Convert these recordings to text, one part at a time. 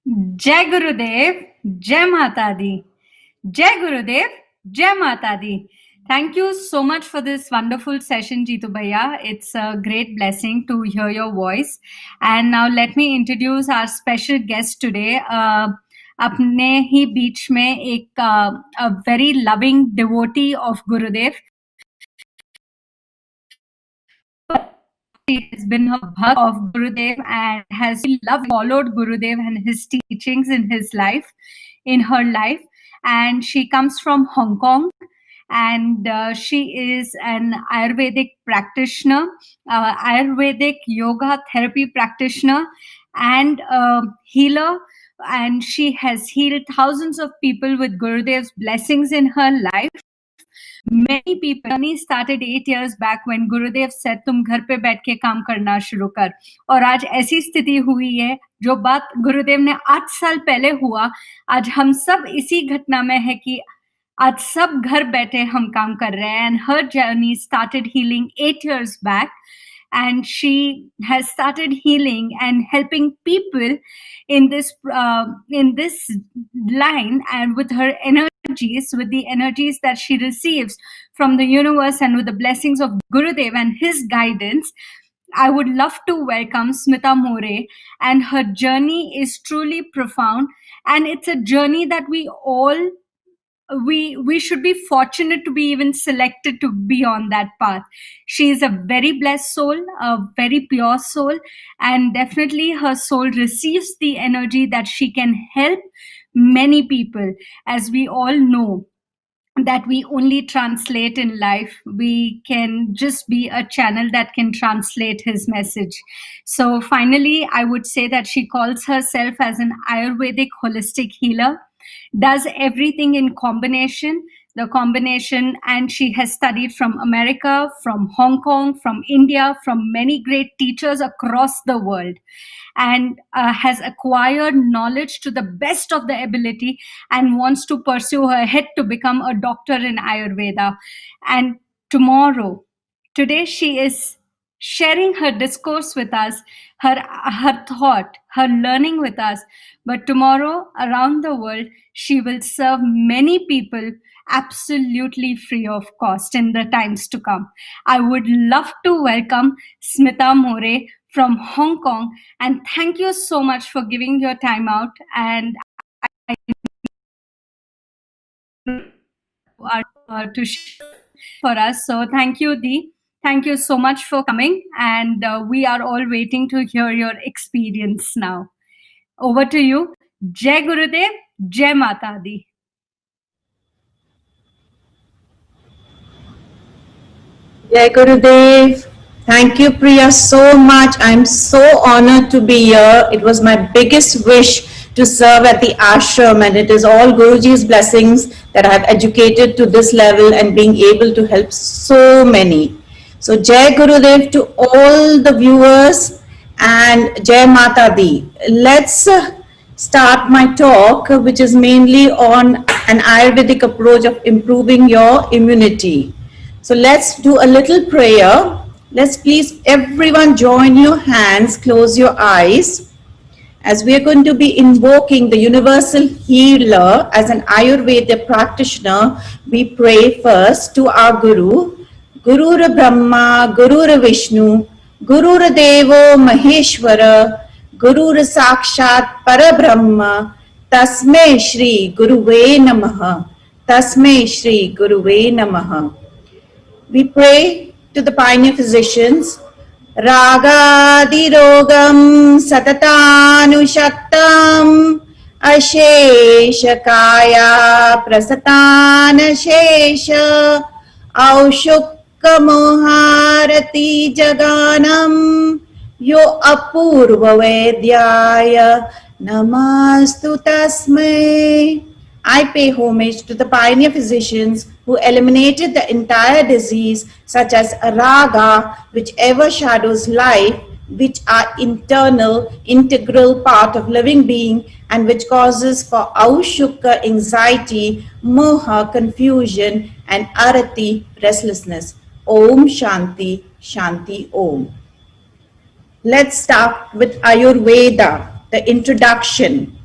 जय गुरुदेव, जय माता दी. Jai Gurudev, Jai Mata Di. Thank you so much for this wonderful session, Jeetu Bhaiya. It's a great blessing to hear your voice. And now let me introduce our special guest today. अपने ही बीच में एक a very loving devotee of Gurudev. She has been a bhakt of Gurudev and has followed Gurudev and his teachings in her life. And she comes from Hong Kong, and she is an Ayurvedic practitioner, Ayurvedic yoga therapy practitioner, and healer. And she has healed thousands of people with Gurudev's blessings in her life. Many people started 8 years back when Gurudev said तुम घर पे बैठ के काम करना शुरू कर, और आज ऐसी स्थिति हुई है जो बात गुरुदेव ने 8 साल पहले हुआ, आज हम सब इसी घटना में है कि आज सब घर बैठे हम काम कर रहे हैं. And her journey started healing 8 years back, and she has started healing and helping people in this line, and with her energies, with the energies that she receives from the universe and with the blessings of Gurudev and his guidance. I would love to welcome Smita More, and her journey is truly profound, and it's a journey that we should be fortunate to be even selected to be on that path. She is a very blessed soul, a very pure soul, and definitely her soul receives the energy that she can help many people. As we all know, that we only translate in life, we can just be a channel that can translate his message. So finally, I would say that she calls herself as an Ayurvedic holistic healer, does everything in combination, and she has studied from America, from Hong Kong, from India, from many great teachers across the world, and has acquired knowledge to the best of the ability and wants to pursue her head to become a doctor in Ayurveda. And today she is sharing her discourse with us, her thought, her learning with us. But tomorrow, around the world, she will serve many people absolutely free of cost in the times to come. I would love to welcome Smita More from Hong Kong, and thank you so much for giving your time out, and to share for us. So thank you, Dee. Thank you so much for coming, and we are all waiting to hear your experience now. Over to you. Jai Gurudev, Jai Mata Di. Jai Gurudev. Thank you, Priya, so much. I'm so honored to be here. It was my biggest wish to serve at the ashram, and it is all Guruji's blessings that I have educated to this level and being able to help so many. So Jai Gurudev to all the viewers, and Jai Mata Di. Let's start my talk, which is mainly on an Ayurvedic approach of improving your immunity. So let's do a little prayer. Let's please everyone join your hands, close your eyes. As we are going to be invoking the universal healer as an Ayurveda practitioner, we pray first to our Guru. Gurura Brahma, Gurura Vishnu, Gurura Devo Maheshwara, Gurura Sakshat Parabrahma, Tasmai Shri Guruve Namaha, Tasmai Shri Guruve Namaha. We pray to the pioneer physicians. Ragadirogam satatanushaktam asheshakaya prasatanashesha aushukka moharati jaganam yo apurva vedyaya namastu tasmai. I pay homage to the pioneer physicians who eliminated the entire disease such as raga, which overshadows life, which are internal, integral part of living being, and which causes for aushukka, anxiety, moha, confusion, and arati, restlessness. Om Shanti, Shanti Om. Let's start with Ayurveda, the introduction.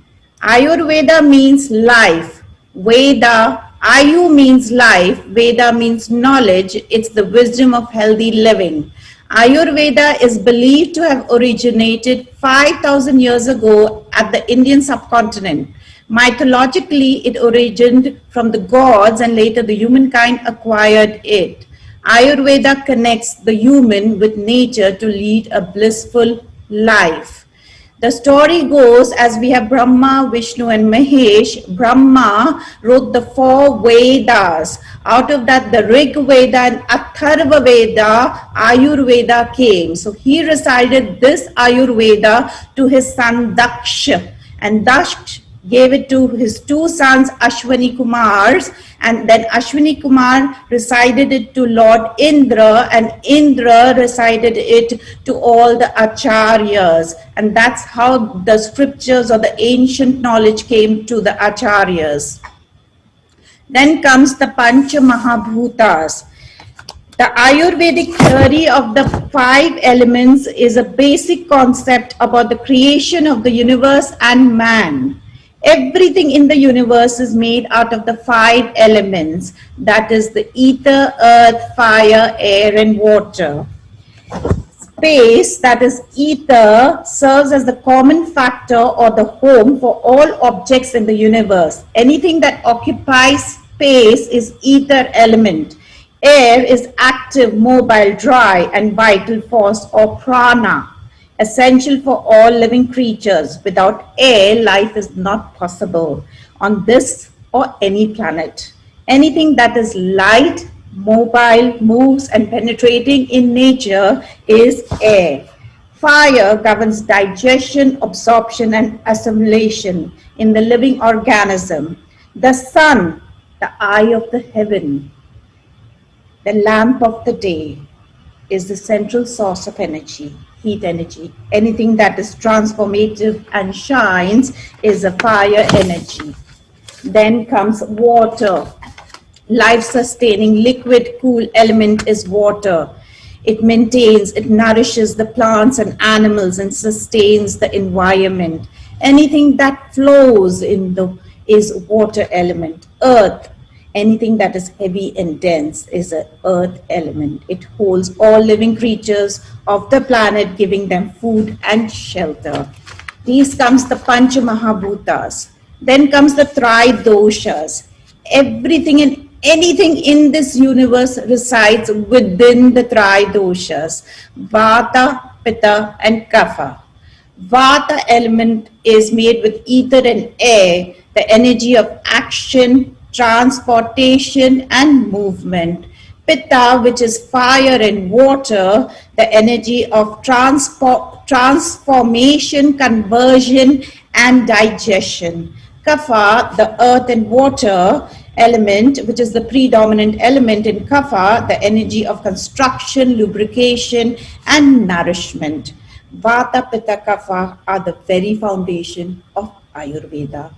Ayurveda means life. Veda, Ayu means life. Veda means knowledge. It's the wisdom of healthy living. Ayurveda is believed to have originated 5,000 years ago at the Indian subcontinent. Mythologically, it originated from the gods and later the humankind acquired it. Ayurveda connects the human with nature to lead a blissful life. The story goes, as we have Brahma, Vishnu and Mahesh, Brahma wrote the 4 Vedas. Out of that, the Rig Veda and Atharva Veda, Ayurveda came. So he recited this Ayurveda to his son Daksha. And Daksha gave it to his 2 sons Ashwani Kumars, and then Ashwani Kumar recited it to Lord Indra, and Indra recited it to all the acharyas, and that's how the scriptures or the ancient knowledge came to the acharyas. Then comes the Pancha Mahabhutas. The Ayurvedic theory of the 5 elements is a basic concept about the creation of the universe and man. Everything in the universe is made out of the 5 elements, that is the ether, earth, fire, air and water. Space, that is ether, serves as the common factor or the home for all objects in the universe. Anything that occupies space is ether element. Air is active, mobile, dry and vital force or prana, essential for all living creatures. Without air, life is not possible on this or any planet. Anything that is light, mobile, moves and penetrating in nature is air. Fire governs digestion, absorption and assimilation in the living organism. The sun, the eye of the heaven, the lamp of the day, is the central source of energy, heat energy. Anything that is transformative and shines is a fire energy. Then comes water. Life-sustaining liquid cool element is water. It maintains, it nourishes the plants and animals and sustains the environment. Anything that flows is water element. Earth, anything that is heavy and dense is an earth element. It holds all living creatures of the planet, giving them food and shelter. These comes the Pancha Mahabhutas. Then comes the Tridoshas. Everything and anything in this universe resides within the Tridoshas. Vata, Pitta and Kapha. Vata element is made with ether and air, the energy of action, transportation and movement. Pitta, which is fire and water, the energy of transformation, conversion and digestion. Kapha, the earth and water element, which is the predominant element in Kapha, the energy of construction, lubrication and nourishment. Vata, Pitta, Kapha are the very foundation of Ayurveda.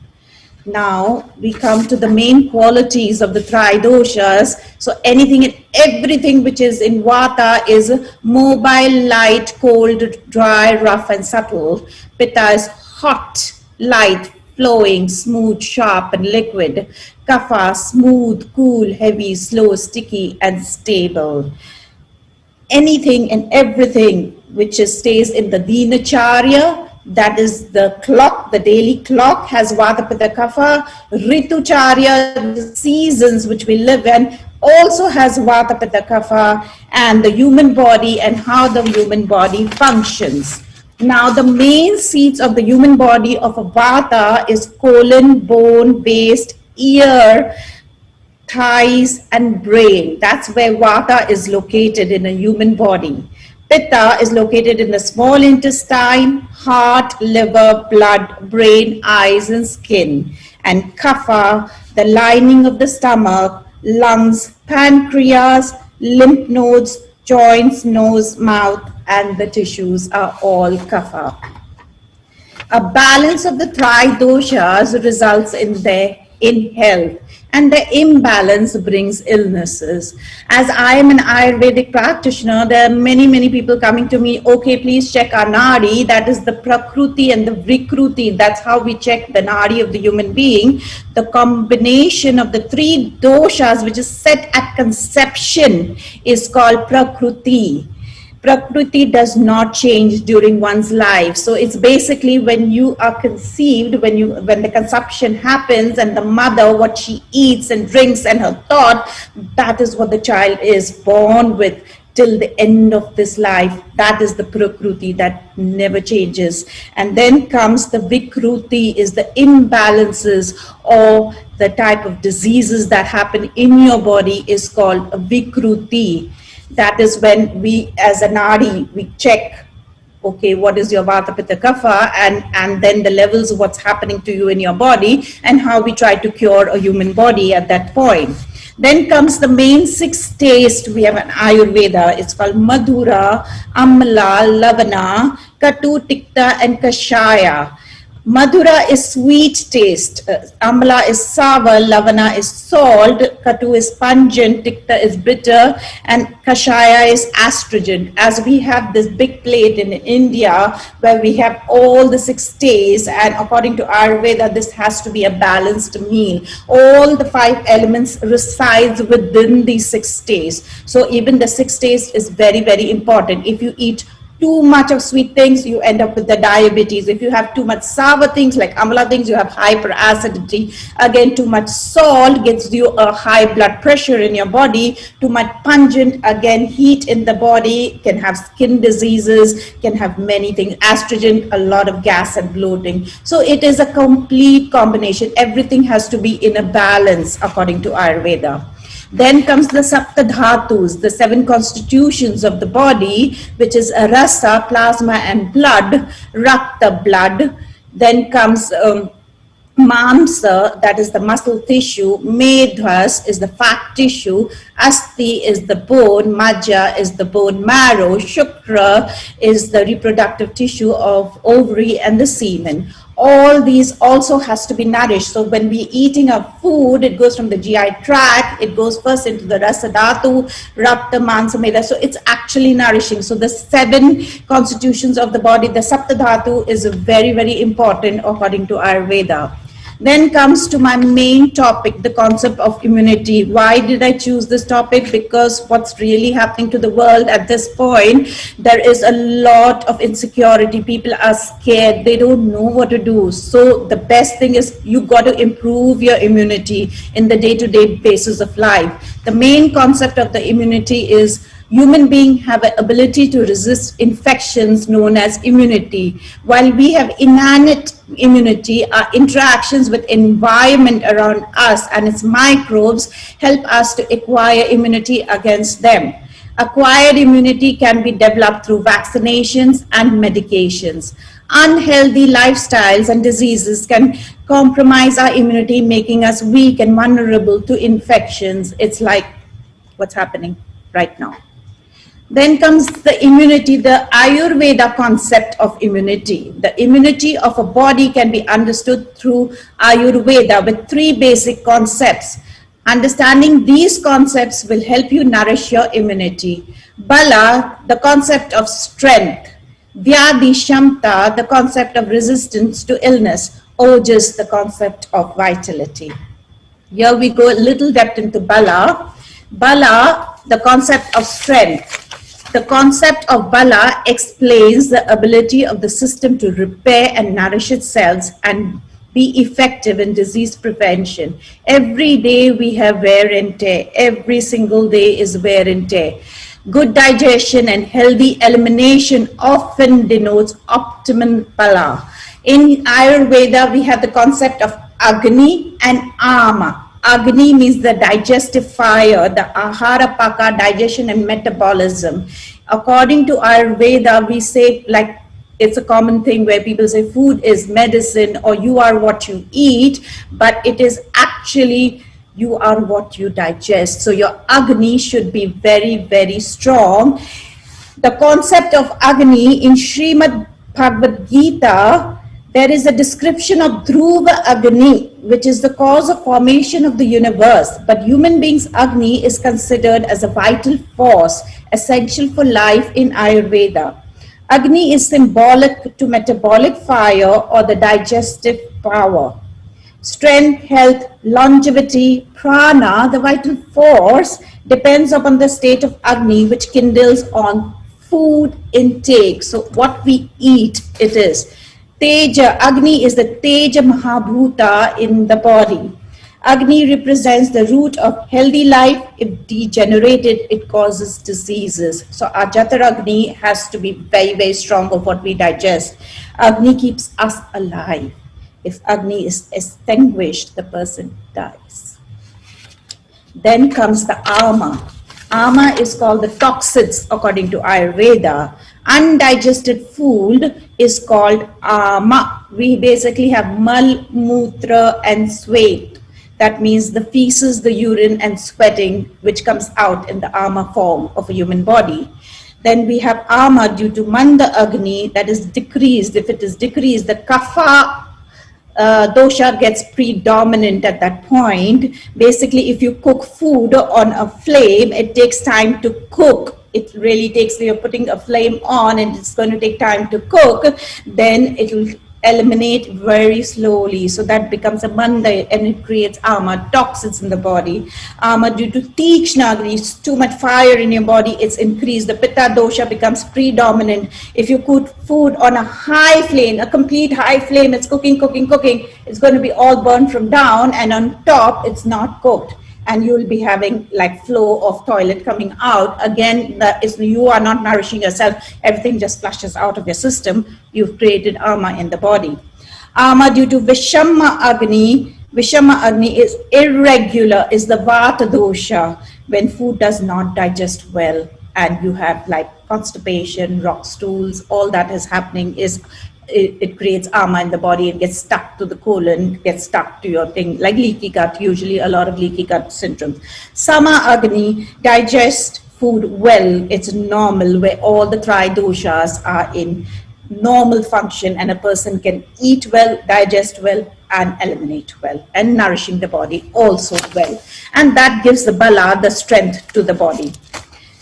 Now we come to the main qualities of the Tridoshas. So anything and everything which is in Vata is mobile, light, cold, dry, rough and subtle. Pitta is hot, light, flowing, smooth, sharp and liquid. Kapha, smooth, cool, heavy, slow, sticky and stable. Anything and everything which stays in the Dinacharya, that is the clock, the daily clock, has Vata, Pitta, Kapha. Ritucharya, the seasons which we live in, also has Vata, Pitta, Kapha, and the human body and how the human body functions. Now the main seats of the human body of a Vata is colon, bone, waist, ear, thighs and brain. That's where Vata is located in a human body. Pitta is located in the small intestine, heart, liver, blood, brain, eyes and skin. And Kapha, the lining of the stomach, lungs, pancreas, lymph nodes, joints, nose, mouth and the tissues are all Kapha. A balance of the Tridoshas results in health. and the imbalance brings illnesses. As I am an Ayurvedic practitioner, there are many people coming to me, okay, please check our nadi, that is the prakruti and the vikruti, that's how we check the nadi of the human being. The combination of the three doshas which is set at conception is called prakruti. Prakriti does not change during one's life. So it's basically when you are conceived, when the conception happens, and the mother, what she eats and drinks and her thought, that is what the child is born with till the end of this life. That is the Prakriti that never changes. And then comes the Vikruti, is the imbalances or the type of diseases that happen in your body is called a Vikruti. That is when we, as a nadi, we check, okay, what is your vata pitta kapha, and then the levels of what's happening to you in your body, and how we try to cure a human body at that point. Then comes the main 6 taste. We have an Ayurveda. It's called Madhura, Amla, Lavana, Katu, Tikta, and Kashaya. Madhura is sweet taste, Amla is sour, Lavana is salt, Katu is pungent, Tikta is bitter, and Kashaya is astringent. As we have this big plate in India where we have all the 6 tastes, and according to Ayurveda, this has to be a balanced meal. All the 5 elements resides within these 6 tastes. So even the 6 tastes is very important. If you eat too much of sweet things, you end up with the diabetes. If you have too much sour things like amla things, you have hyperacidity. Again, too much salt gets you a high blood pressure in your body. Too much pungent, again, heat in the body, can have skin diseases, can have many things. Astringent, a lot of gas and bloating. So it is a complete combination. Everything has to be in a balance according to Ayurveda. Then comes the Saptadhatus, the 7 constitutions of the body, which is rasa, plasma and blood, rakta, blood. Then comes Mamsa, that is the muscle tissue, Medhas is the fat tissue, Asti is the bone, Majja is the bone marrow, Shukra is the reproductive tissue of ovary and the semen. All these also has to be nourished. So when we're eating our food, it goes from the GI tract, it goes first into the Rasadhatu, Rapta, Mansa, Meda. So it's actually nourishing. So the 7 constitutions of the body, the Saptadhatu is very important according to Ayurveda. Then comes to my main topic, the concept of immunity. Why did I choose this topic? Because what's really happening to the world at this point, there is a lot of insecurity. People are scared. They don't know what to do. So the best thing is you got to improve your immunity in the day-to-day basis of life. The main concept of the immunity is human beings have an ability to resist infections known as immunity. While we have innate immunity, our interactions with environment around us and its microbes help us to acquire immunity against them. Acquired immunity can be developed through vaccinations and medications. Unhealthy lifestyles and diseases can compromise our immunity, making us weak and vulnerable to infections. It's like what's happening right now. Then comes the immunity, the Ayurveda concept of immunity. The immunity of a body can be understood through Ayurveda with 3 basic concepts. Understanding these concepts will help you nourish your immunity. Bala, the concept of strength. Vyadhi Shamta, the concept of resistance to illness. Ojas, the concept of vitality. Here we go a little depth into Bala. Bala, the concept of strength. The concept of Bala explains the ability of the system to repair and nourish itself and be effective in disease prevention. Every day we have wear and tear. Every single day is wear and tear. Good digestion and healthy elimination often denotes optimum Bala. In Ayurveda, we have the concept of Agni and Ama. Agni means the digestive fire, the ahara paka, digestion and metabolism. According to Ayurveda, we say, like, it's a common thing where people say food is medicine or you are what you eat, but it is actually you are what you digest. So your Agni should be very strong. The concept of Agni in Srimad Bhagavad Gita, there is a description of Dhruva Agni, which is the cause of formation of the universe, but human beings' Agni is considered as a vital force essential for life in Ayurveda. Agni is symbolic to metabolic fire or the digestive power. Strength, health, longevity, prana, the vital force, depends upon the state of Agni, which kindles on food intake. So what we eat, it is. Teja, Agni is the Teja Mahabhuta in the body. Agni represents the root of healthy life. If degenerated, it causes diseases. So our Jataragni has to be very, very strong of what we digest. Agni keeps us alive. If Agni is extinguished, the person dies. Then comes the Ama. Ama is called the toxins according to Ayurveda. Undigested food is called Ama. We basically have Mal, Mutra and Sweat. That means the feces, the urine and sweating which comes out in the Ama form of a human body. Then we have Ama due to Manda Agni, that is decreased. If it is decreased, the Kapha dosha gets predominant at that point. Basically, if you cook food on a flame, it takes time to cook. It really takes, you're putting a flame on and it's going to take time to cook, then it will eliminate very slowly. So that becomes a manda and it creates ama, toxins in the body. Ama due to tikshna agni, it's too much fire in your body, it's increased. The pitta dosha becomes predominant. If you cook food on a high flame, a complete high flame, it's cooking, it's going to be all burned from down and on top it's not cooked. And you will be having like flow of toilet coming out. Again, you are not nourishing yourself. Everything just flushes out of your system. You've created ama in the body. Ama due to Vishama Agni. Vishama Agni is irregular, is the Vata dosha, when food does not digest well and you have like constipation, rock stools, all that is happening is it creates ama in the body. It gets stuck to the colon, gets stuck to your thing, like leaky gut, usually a lot of leaky gut syndromes. Sama Agni, digest food well, it's normal, where all the tri doshas are in normal function and a person can eat well, digest well and eliminate well, and nourishing the body also well. And that gives the bala, the strength to the body.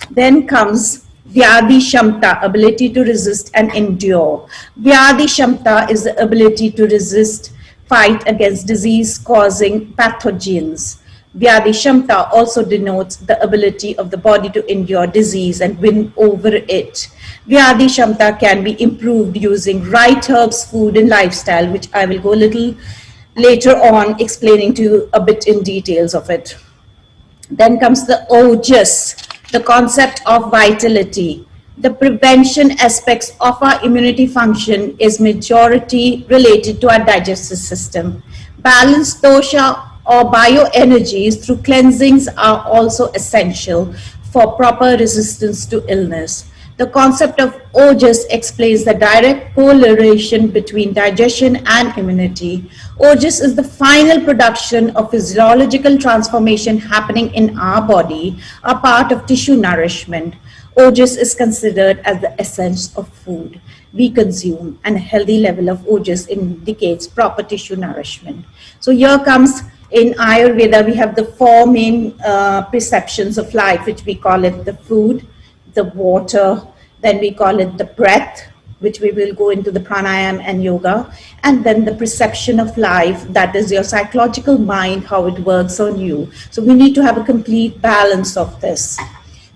Then comes Vyadhi Shamta, ability to resist and endure. Vyadhi Shamta is the ability to resist, fight against disease-causing pathogens. Vyadhi Shamta also denotes the ability of the body to endure disease and win over it. Vyadhi Shamta can be improved using right herbs, food and lifestyle, which I will go a little later on explaining to you a bit in details of it. Then comes the Ojas, the concept of vitality. The prevention aspects of our immunity function is majority related to our digestive system. Balanced dosha or bioenergies through cleansings are also essential for proper resistance to illness. The concept of Ojas explains the direct correlation between digestion and immunity. Ojas is the final production of physiological transformation happening in our body, a part of tissue nourishment. Ojas is considered as the essence of food we consume, and a healthy level of Ojas indicates proper tissue nourishment. So here comes, in Ayurveda, we have the four main perceptions of life, which we call it the food, the water, then we call it the breath, which we will go into the pranayam and yoga, and then the perception of life, that is your psychological mind, how it works on you. So we need to have a complete balance of this.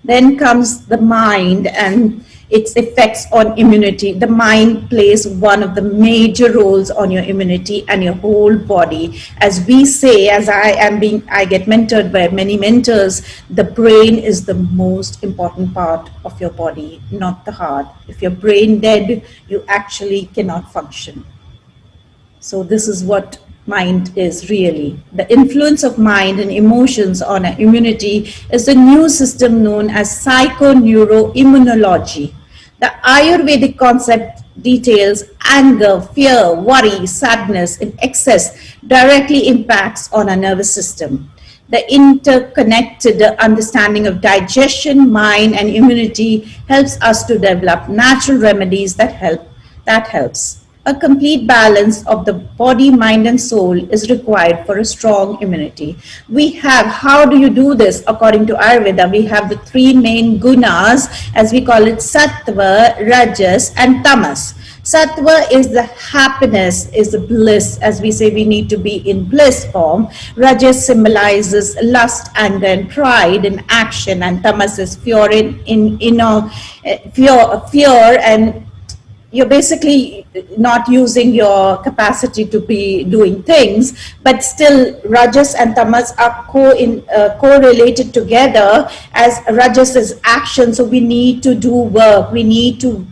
Then comes the mind and its effects on immunity. The mind plays one of the major roles on your immunity and your whole body. As we say, as I get mentored by many mentors, the brain is the most important part of your body, not the heart. If your brain dead, you actually cannot function. So this is what mind is really. The influence of mind and emotions on our immunity is the new system known as psychoneuroimmunology. The Ayurvedic concept details anger, fear, worry, sadness in excess directly impacts on our nervous system. The interconnected understanding of digestion, mind, and immunity helps us to develop natural remedies that helps. A complete balance of the body, mind, and soul is required for a strong immunity. We have, how do you do this? According to Ayurveda, we have the three main gunas, as we call it, sattva, rajas, and tamas. Sattva is the happiness, is the bliss. As we say, we need to be in bliss form. Rajas symbolizes lust, anger, and pride in action, and tamas is fear fear, and you're basically not using your capacity to be doing things, but still rajas and tamas are correlated together, as rajas is action. So we need to do work, we need to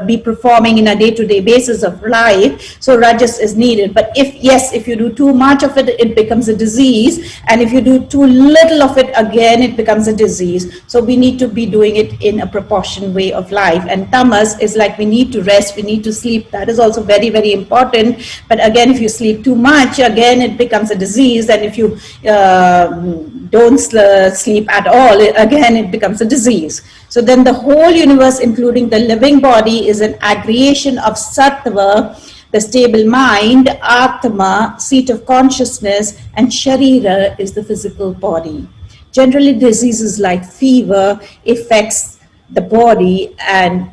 be performing in a day-to-day basis of life. So rajas is needed. But if you do too much of it, it becomes a disease, and if you do too little of it, again it becomes a disease. So we need to be doing it in a proportion way of life. And tamas is like, we need to rest, we need to sleep. That is also very, very important. But again, if you sleep too much, again it becomes a disease. And if you don't sleep at all, again it becomes a disease. So then the whole universe, including the living body, is an aggregation of sattva, the stable mind, atma, seat of consciousness, and sharira is the physical body. Generally, diseases like fever affects the body, and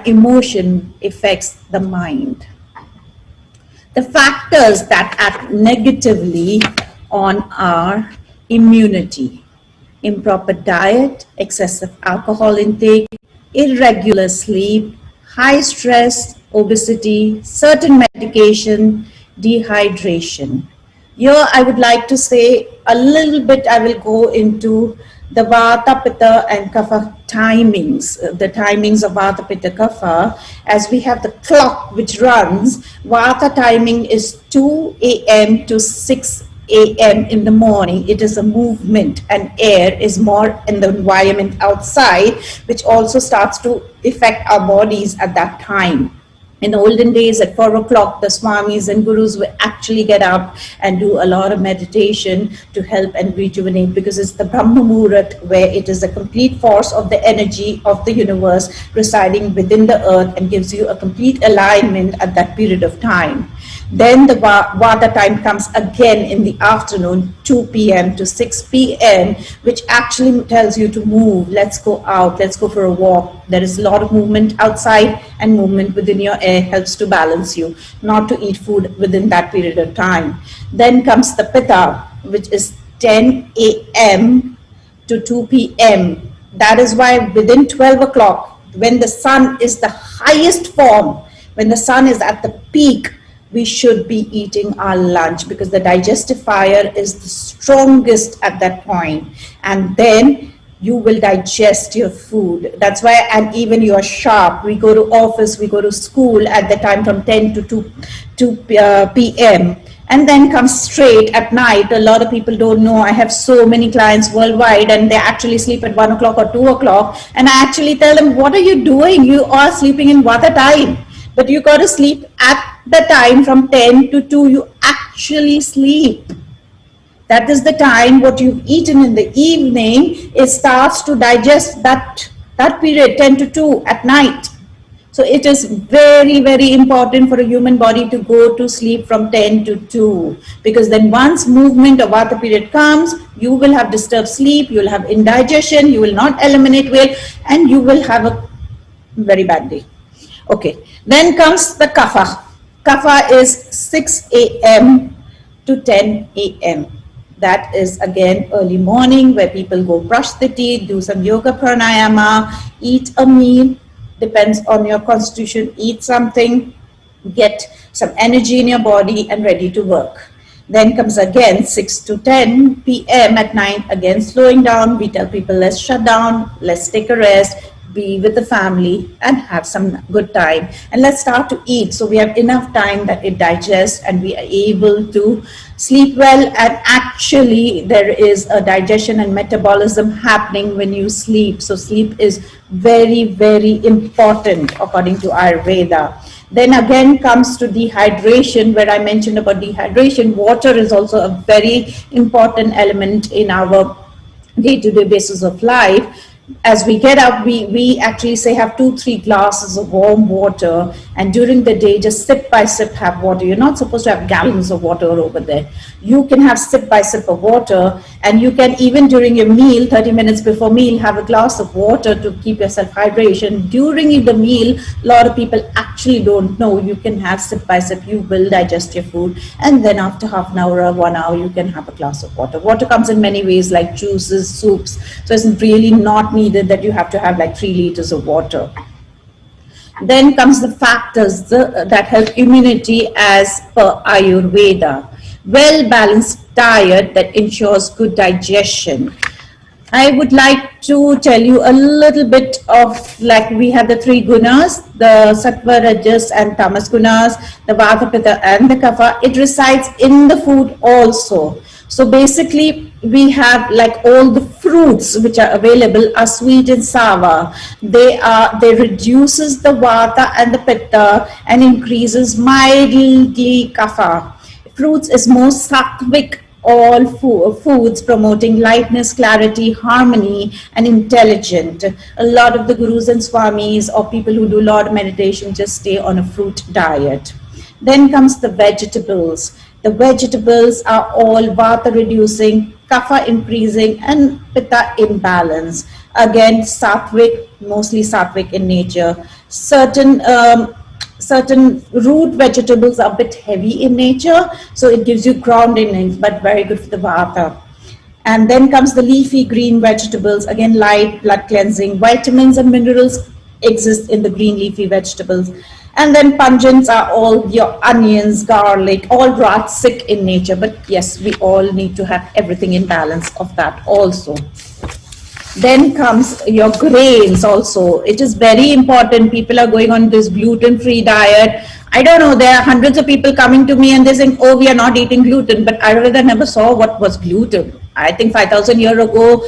emotion affects the mind. The factors that act negatively on our immunity: improper diet, excessive alcohol intake, irregular sleep, high stress, obesity, certain medication, dehydration. Here I would like to say a little bit, I will go into the Vata, Pitta and Kapha timings, the timings of Vata, Pitta, Kapha. As we have the clock which runs, Vata timing is 2 a.m. to 6 a.m. in the morning. It is a movement, and air is more in the environment outside, which also starts to affect our bodies at that time. In olden days, at 4 o'clock, the swamis and gurus would actually get up and do a lot of meditation to help and rejuvenate, because it's the Brahma Muhurat, where it is the complete force of the energy of the universe residing within the earth and gives you a complete alignment at that period of time. Then the Vata time comes again in the afternoon, 2 p.m. to 6 p.m., which actually tells you to move. Let's go out, let's go for a walk. There is a lot of movement outside, and movement within your air helps to balance you, not to eat food within that period of time. Then comes the Pitta, which is 10 a.m. to 2 p.m. That is why within 12 o'clock, when the sun is the highest form, when the sun is at the peak, we should be eating our lunch, because the digestive fire is the strongest at that point, and then you will digest your food. That's why, and even you are sharp. We go to office, we go to school at the time from 10 to 2 p.m. and then comes straight at night. A lot of people don't know. I have so many clients worldwide, and they actually sleep at 1 o'clock or 2 o'clock, and I actually tell them, what are you doing? You are sleeping in Vata time, but you got to sleep at the time from 10 to 2. You actually sleep. That is the time what you've eaten in the evening, it starts to digest that period, 10 to 2 at night. So it is very, very important for a human body to go to sleep from 10 to 2, because then once movement of Vata period comes, you will have disturbed sleep, you will have indigestion, you will not eliminate weight, and you will have a very bad day. Okay, then comes the Kapha. Kapha is 6 a.m. to 10 a.m. That is again early morning, where people go brush their teeth, do some yoga pranayama, eat a meal, depends on your constitution, eat something, get some energy in your body and ready to work. Then comes again 6 to 10 p.m. at night, again slowing down. We tell people, let's shut down, let's take a rest, be with the family and have some good time, and let's start to eat, so we have enough time that it digests and we are able to sleep well. And actually there is a digestion and metabolism happening when you sleep, so sleep is very, very important according to Ayurveda. Then again comes to dehydration, where I mentioned about dehydration. Water is also a very important element in our day-to-day basis of life. as we get up, we actually say have 2-3 glasses of warm water, and during the day just sip by sip have water. You're not supposed to have gallons of water over there. You can have sip by sip of water, and you can even during your meal, 30 minutes before meal, have a glass of water to keep yourself hydration. During the meal, a lot of people actually don't know you can have sip by sip. You will digest your food, and then after half an hour or 1 hour, you can have a glass of water. Water comes in many ways, like juices, soups. So it's really not needed that you have to have like 3 liters of water. Then comes the factors that help immunity as per Ayurveda. Well-balanced diet that ensures good digestion. I would like to tell you a little bit of, like, we have the 3 gunas, the sattva, rajas and tamas gunas, the vata, pitta and the kapha. It resides in the food also. So basically we have, like, all the fruits which are available are sweet and sour. They reduces the vata and the pitta and increases mildly kapha. Fruits is more sattvic, all foods promoting lightness, clarity, harmony, and intelligent. A lot of the gurus and swamis or people who do a lot of meditation just stay on a fruit diet. Then comes the vegetables. The vegetables are all vata reducing, kapha increasing, and pitta imbalance. Again, sattvic, mostly sattvic in nature. Certain root vegetables are a bit heavy in nature, so it gives you grounding, but very good for the vata. And then comes the leafy green vegetables, again light, blood cleansing. Vitamins and minerals exist in the green leafy vegetables. And then pungents are all your onions, garlic, all Rajasic in nature, but yes, we all need to have everything in balance of that also. Then comes your grains also. It is very important. People are going on this gluten-free diet. I don't know, there are hundreds of people coming to me and they're saying, oh, we are not eating gluten, but Ayurveda never saw what was gluten. I think 5,000 years ago,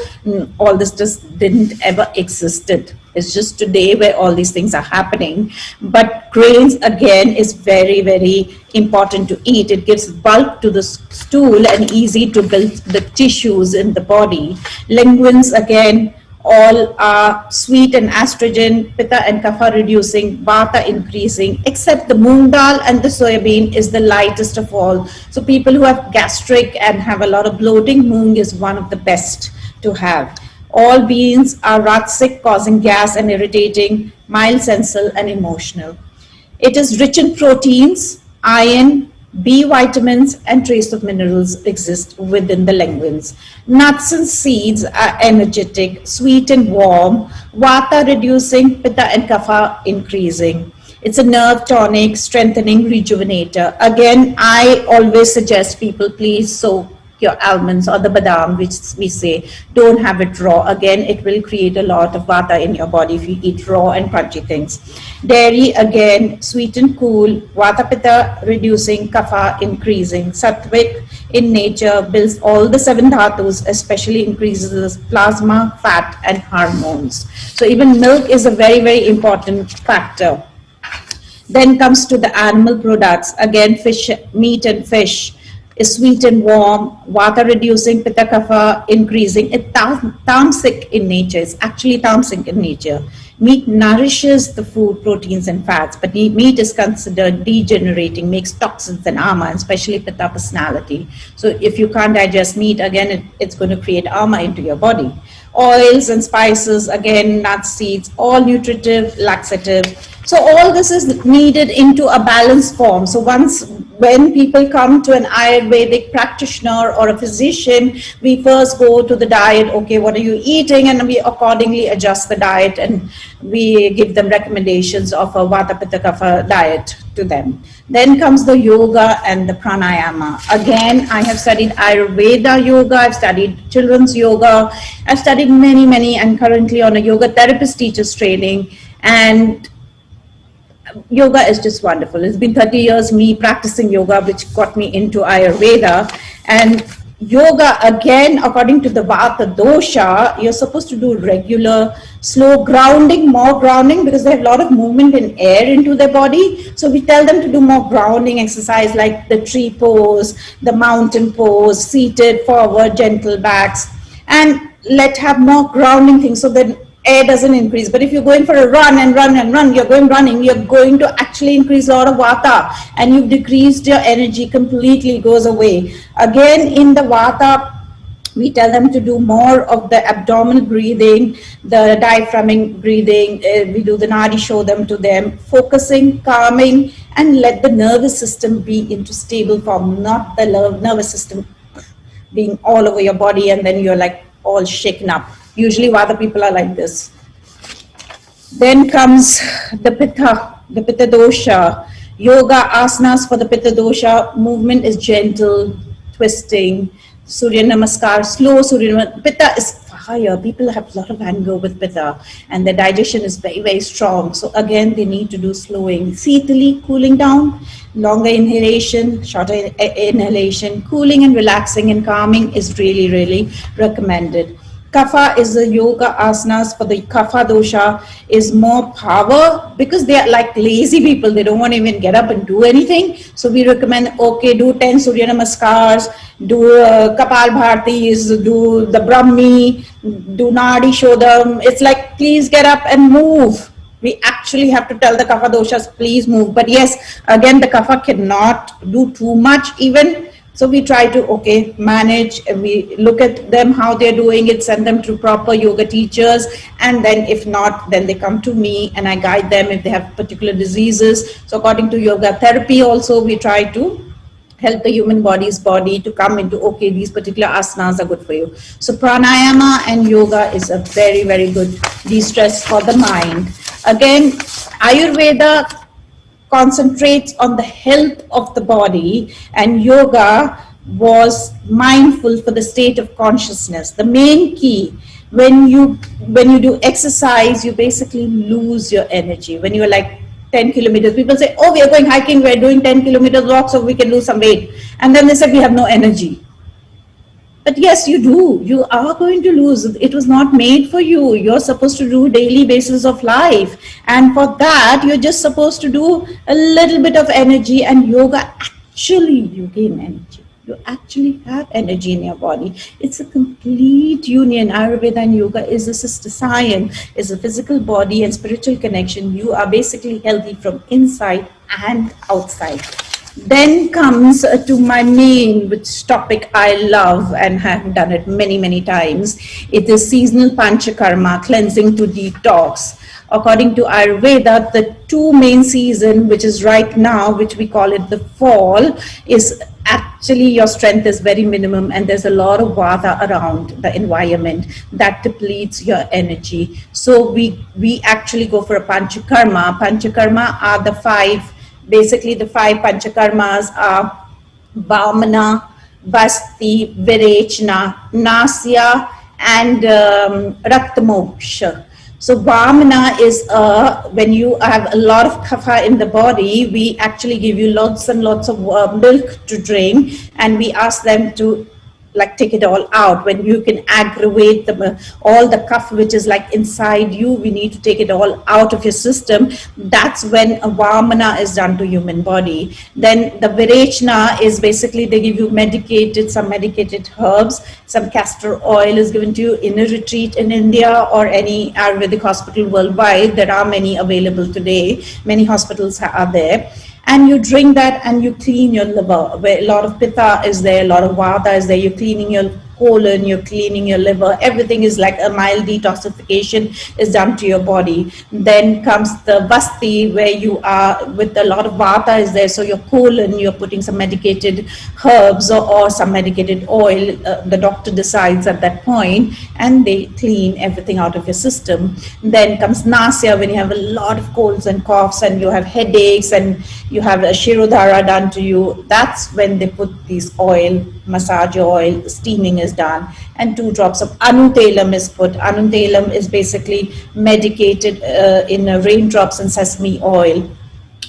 all this just didn't ever existed. It's just today where all these things are happening. But grains, again, is very, very important to eat. It gives bulk to the stool and easy to build the tissues in the body. Legumes, again, all are sweet and astringent, pitta and kapha reducing, vata increasing, except the moong dal and the soybean is the lightest of all. So people who have gastric and have a lot of bloating, moong is one of the best to have. All beans are Rajasic, causing gas and irritating, mild sensal and emotional. It is rich in proteins, iron, B vitamins and trace of minerals exist within the legumes. Nuts and seeds are energetic, sweet and warm, vata reducing, pitta and kapha increasing. It's a nerve tonic, strengthening, rejuvenator. Again, I always suggest people please soak your almonds or the badam, which we say, don't have it raw. Again, it will create a lot of vata in your body if you eat raw and crunchy things. Dairy, again, sweet and cool, vata pitta reducing, kapha increasing. Sattvic in nature builds all the 7 dhatus, especially increases plasma, fat and hormones. So even milk is a very, very important factor. Then comes to the animal products. Again, fish, meat and fish is sweet and warm, vata reducing, pitta kapha increasing. It's tamasic in nature. It's actually tamasic in nature. Meat nourishes the food, proteins and fats, but meat is considered degenerating, makes toxins and ama, especially pitta personality. So if you can't digest meat, again, it's going to create ama into your body. Oils and spices, again, nuts, seeds, all nutritive, laxative. So all this is needed into a balanced form. So when people come to an Ayurvedic practitioner or a physician, we first go to the diet. Okay, what are you eating? And we accordingly adjust the diet and we give them recommendations of a vata pitta kapha diet to them. Then comes the yoga and the pranayama. Again, I have studied Ayurveda yoga, I've studied children's yoga, I've studied many, and currently on a yoga therapist teacher's training. And yoga is just wonderful. It's been 30 years me practicing yoga, which got me into Ayurveda. And yoga, again, according to the Vata dosha, you're supposed to do regular, slow grounding, more grounding, because they have a lot of movement in air into their body. So we tell them to do more grounding exercise, like the tree pose, the mountain pose, seated, forward, gentle backs, and have more grounding things so that air doesn't increase. But if you're going for a run and run and run, you're running, you're going to actually increase a lot of vata, and you've decreased your energy completely, goes away. Again, in the vata, we tell them to do more of the abdominal breathing, the diaphragmic breathing. We do the nadi, show them to them, focusing, calming, and let the nervous system be into stable form, not the nervous system being all over your body and then you're like all shaken up. Usually Vata people are like this. Then comes the Pitta dosha. Yoga asanas for the Pitta dosha. Movement is gentle, twisting. Surya Namaskar, slow Surya Namaskar. Pitta is fire. People have a lot of anger with Pitta and their digestion is very, very strong. So again, they need to do slowing. Sitali, cooling down, longer inhalation, shorter inhalation. Cooling and relaxing and calming is really, really recommended. Kapha is the yoga asanas for the kapha dosha, is more power because they are like lazy people. They don't want to even get up and do anything. So we recommend, okay, do 10 Surya Namaskars, do Kapal Bhartis, do the Brahmi, do Nadi, show them. It's like, please get up and move. We actually have to tell the kapha doshas, please move. But yes, again, the kapha cannot do too much even. So we try to, okay, manage, we look at them, how they're doing it, send them to proper yoga teachers. And then if not, then they come to me and I guide them if they have particular diseases. So according to yoga therapy also, we try to help the human body's body to come into, okay, these particular asanas are good for you. So pranayama and yoga is a very, very good de-stress for the mind. Again, Ayurveda concentrates on the health of the body, and yoga was mindful for the state of consciousness. The main key, when you do exercise, you basically lose your energy. When you're like 10 kilometers, people say, oh, we are going hiking, we're doing 10 kilometers walk so we can lose some weight. And then they say we have no energy. But yes, you do. You are going to lose. It was not made for you. You're supposed to do daily basis of life. And for that, you're just supposed to do a little bit of energy, and yoga, actually, you gain energy. You actually have energy in your body. It's a complete union. Ayurveda and yoga is a sister science, is a physical body and spiritual connection. You are basically healthy from inside and outside. Then comes to my main, which topic I love and have done it many, many times. It is seasonal panchakarma, cleansing to detox. According to Ayurveda, the two main season, which is right now, which we call it the fall, is actually your strength is very minimum and there's a lot of vata around the environment that depletes your energy. So we actually go for a panchakarma. Panchakarma are the five. Basically, the five panchakarmas are Vamana, Vasti, Virechana, Nasya, and Raktamoksha. So Vamana is when you have a lot of kapha in the body, we actually give you lots and lots of milk to drink, and we ask them to like take it all out. When you can aggravate all the kapha which is like inside you, we need to take it all out of your system. That's when a Vamana is done to human body. Then the Virechana is basically they give you some medicated herbs. Some castor oil is given to you in a retreat in India or any Ayurvedic hospital worldwide. There are many available today. Many hospitals are there. And you drink that and you clean your liver, where a lot of pitta is there, a lot of vata is there. You're cleaning your colon, you're cleaning your liver. Everything is like a mild detoxification is done to your body. Then comes the vasti, where you are with a lot of vata is there. So your colon, you're putting some medicated herbs or some medicated oil. The doctor decides at that point, and they clean everything out of your system. Then comes nasya, when you have a lot of colds and coughs and you have headaches and you have a shirodhara done to you. That's when they put these oil, massage oil, steaming is done, and 2 drops of anutelam is put. Anutelam is basically medicated in raindrops and sesame oil.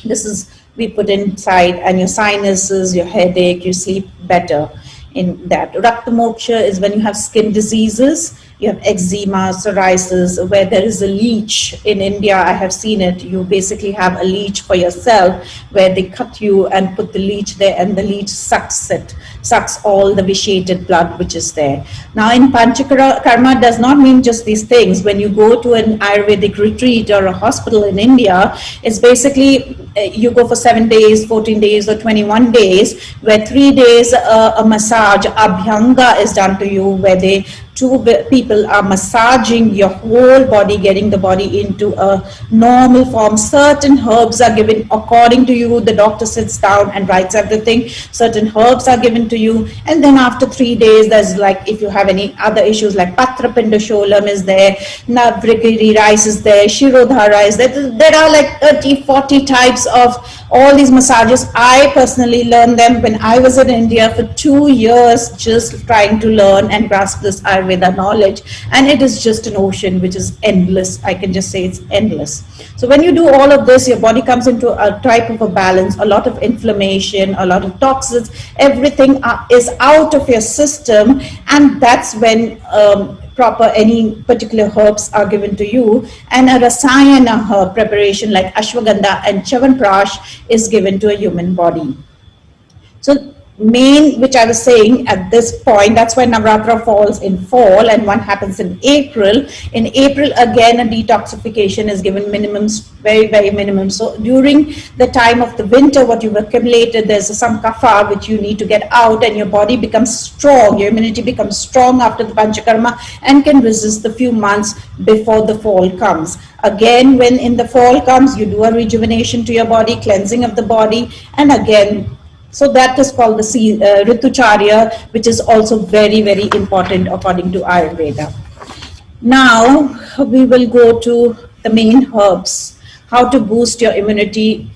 This is we put inside, and your sinuses, your headache, you sleep better in that. Raktamoksha is when you have skin diseases. You have eczema, psoriasis, where there is a leech. In India, I have seen it. You basically have a leech for yourself, where they cut you and put the leech there, and the leech sucks it. sucks all the vitiated blood which is there. Now in Panchakarma does not mean just these things. When you go to an Ayurvedic retreat or a hospital in India, it's basically you go for 7 days, 14 days or 21 days, where 3 days a massage, abhyanga is done to you, where two people are massaging your whole body, getting the body into a normal form. Certain herbs are given according to you. The doctor sits down and writes everything. Certain herbs are given to you. And then after 3 days, there's like, if you have any other issues like Patrapinda Sholam is there, Navrikiri rice is there, Shirodhara is there. There are like 30, 40 types of all these massages. I personally learned them when I was in India for 2 years, just trying to learn and grasp this Ayurveda knowledge. And it is just an ocean which is endless. I can just say it's endless. So when you do all of this, your body comes into a type of a balance, a lot of inflammation, a lot of toxins, everything is out of your system. And that's when proper any particular herbs are given to you, and a rasayana herb preparation like ashwagandha and chyawanprash is given to a human body. So main, which I was saying at this point, that's why Navratra falls in fall and one happens in April. In April, again, a detoxification is given, minimum, very, very minimum. So during the time of the winter, what you've accumulated, there's some kapha which you need to get out, and your body becomes strong. Your immunity becomes strong after the Panchakarma and can resist the few months before the fall comes. Again, when in the fall comes, you do a rejuvenation to your body, cleansing of the body, and again, so that is called the Ritucharya, which is also very, very important according to Ayurveda. Now we will go to the main herbs, how to boost your immunity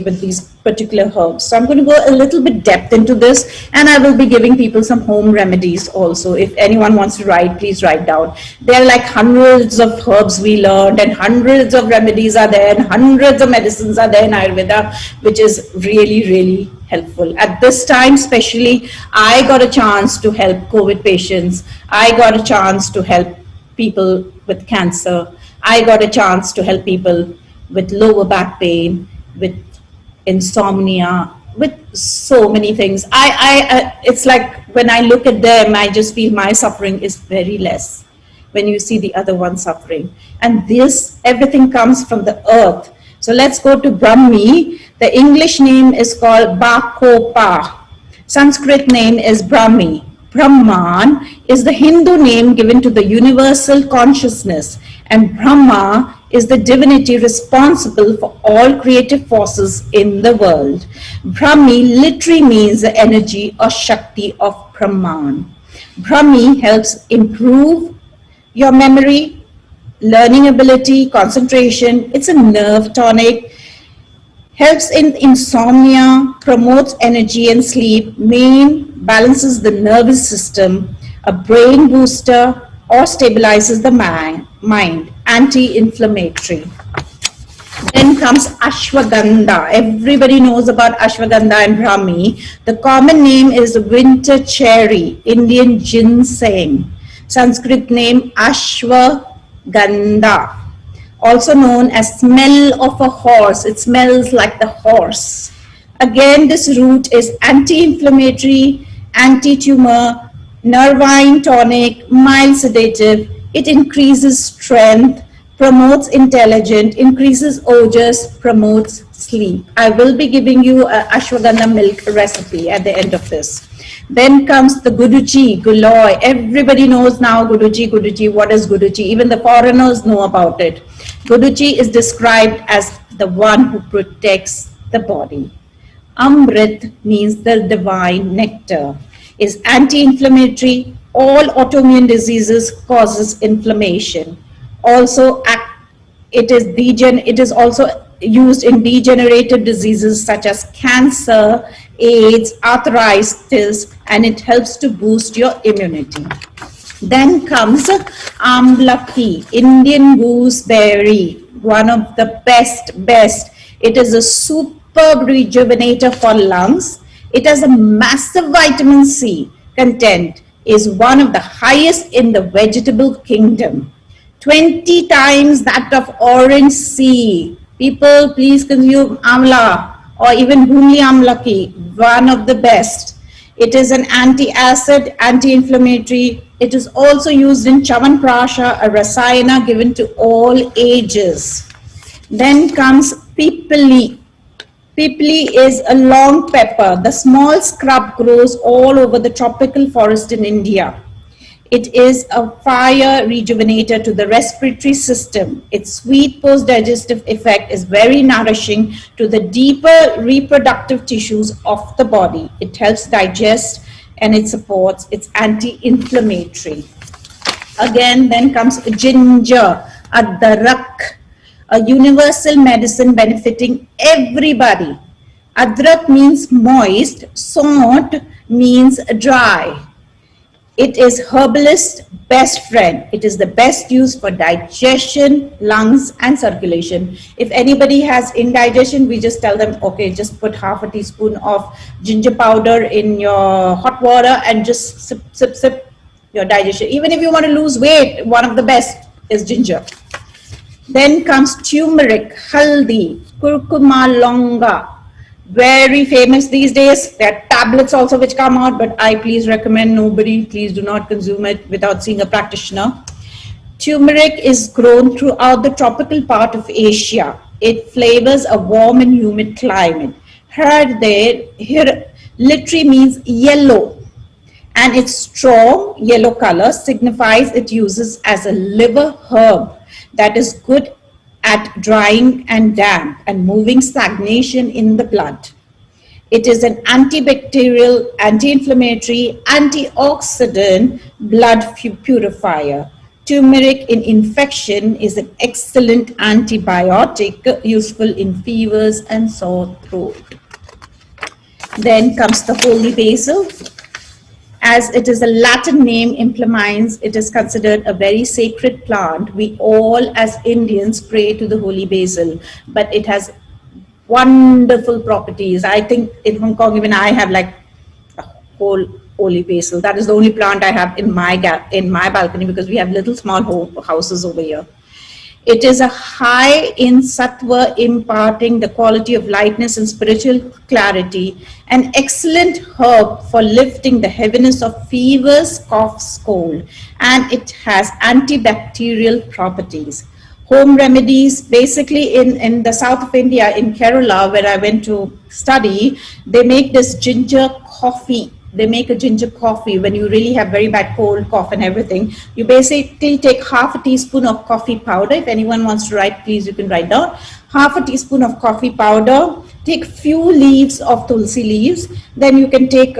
with these particular herbs. So I'm going to go a little bit depth into this, and I will be giving people some home remedies also. If anyone wants to write, please write down. There are like hundreds of herbs we learned, and hundreds of remedies are there, and hundreds of medicines are there in Ayurveda, which is really, really helpful. At this time, especially, I got a chance to help COVID patients. I got a chance to help people with cancer. I got a chance to help people with lower back pain, with insomnia, with so many things. It's like when I look at them, I just feel my suffering is very less when you see the other one suffering. And this, everything comes from the earth. So let's go to Brahmi. The English name is called Bakopa. Sanskrit name is Brahmi. Brahman is the Hindu name given to the universal consciousness, and Brahma is the divinity responsible for all creative forces in the world. Brahmi literally means the energy or Shakti of Brahman. Brahmi helps improve your memory, learning ability, concentration. It's a nerve tonic, helps in insomnia, promotes energy and sleep, balances the nervous system, a brain booster, or stabilizes the mind, anti-inflammatory. Then comes ashwagandha. Everybody knows about ashwagandha and Brahmi. The common name is winter cherry, Indian ginseng. Sanskrit name ashwagandha. Also known as smell of a horse. It smells like the horse. Again, this root is anti-inflammatory, anti-tumor, nervine tonic, mild sedative. It increases strength, promotes intelligence, increases ojas, promotes sleep. I will be giving you a ashwagandha milk recipe at the end of this. Then comes the Guduchi, Guloi. Everybody knows now Guduchi. What is Guduchi? Even the foreigners know about it. Guduchi is described as the one who protects the body. Amrit means the divine nectar. Is anti-inflammatory. All autoimmune diseases causes inflammation. Also, it is also used in degenerative diseases such as cancer, AIDS, arthritis, and it helps to boost your immunity. Then comes Amlaki, Indian gooseberry, one of the best. It is a superb rejuvenator for lungs. It has a massive vitamin C content, is one of the highest in the vegetable kingdom. 20 times that of orange C. People, please consume amla. or even Bhumli Amlaki, one of the best. It is an anti-acid, anti-inflammatory. It is also used in Chavanprasha, a rasayana given to all ages. Then comes Pipali. Pipali is a long pepper. The small scrub grows all over the tropical forest in India. It is a fire rejuvenator to the respiratory system. Its sweet post-digestive effect is very nourishing to the deeper reproductive tissues of the body. It helps digest and it supports, it's anti-inflammatory. Again, then comes ginger, adrak, a universal medicine benefiting everybody. Adrak means moist, sont means dry. It is herbalist's best friend. It is the best used for digestion, lungs, and circulation. If anybody has indigestion, we just tell them, okay, just put half a teaspoon of ginger powder in your hot water and just sip, sip, sip your digestion. Even if you want to lose weight, one of the best is ginger. Then comes turmeric, haldi, kurkuma longa. Very famous these days. There are tablets also which come out, but I please recommend nobody, please do not consume it without seeing a practitioner. Turmeric is grown throughout the tropical part of Asia. It flavors a warm and humid climate. Here literally means yellow, and its strong yellow color signifies it uses as a liver herb that is good at drying and damp and moving stagnation in the blood. It is an antibacterial, anti-inflammatory, antioxidant blood purifier. Turmeric in infection is an excellent antibiotic useful in fevers and sore throat. Then comes the holy basil. As it is a Latin name implies, it is considered a very sacred plant. We all as Indians pray to the holy basil, but it has wonderful properties. I think in Hong Kong, even I have like a whole holy basil. That is the only plant I have in my balcony because we have little small houses over here. It is a high in sattva, imparting the quality of lightness and spiritual clarity, an excellent herb for lifting the heaviness of fevers, coughs, cold, and it has antibacterial properties. Home remedies, basically in the south of India, in Kerala, where I went to study, they make this ginger coffee. They make a ginger coffee when you really have very bad cold, cough and everything. You basically take half a teaspoon of coffee powder. If anyone wants to write, please, you can write down. Half a teaspoon of coffee powder. Take few leaves of tulsi leaves. Then you can take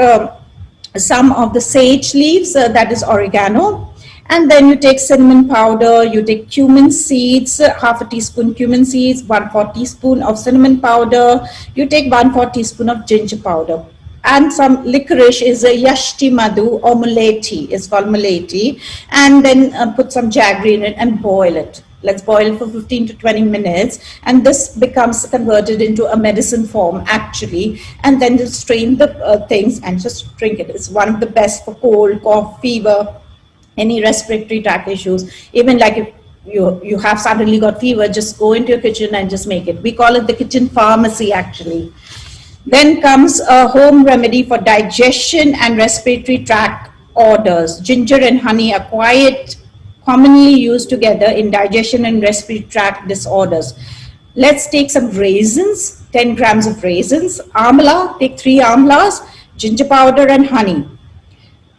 some of the sage leaves, that is oregano. And then you take cinnamon powder, you take cumin seeds, half a teaspoon cumin seeds, 1/4 teaspoon of cinnamon powder. You take 1/4 teaspoon of ginger powder. And some licorice is a yashti madhu or mulethi, it's called mulethi, and then put some jaggery in it and boil it. Let's boil it for 15 to 20 minutes, and this becomes converted into a medicine form actually, and then just strain the things and just drink it. It's one of the best for cold, cough, fever, any respiratory tract issues. Even like if you have suddenly got fever, just go into your kitchen and just make it. We call it the kitchen pharmacy actually. Then comes a home remedy for digestion and respiratory tract orders. Ginger and honey are quite commonly used together in digestion and respiratory tract disorders. Let's take some raisins, 10 grams of raisins, amla, take 3 amlas, ginger powder and honey.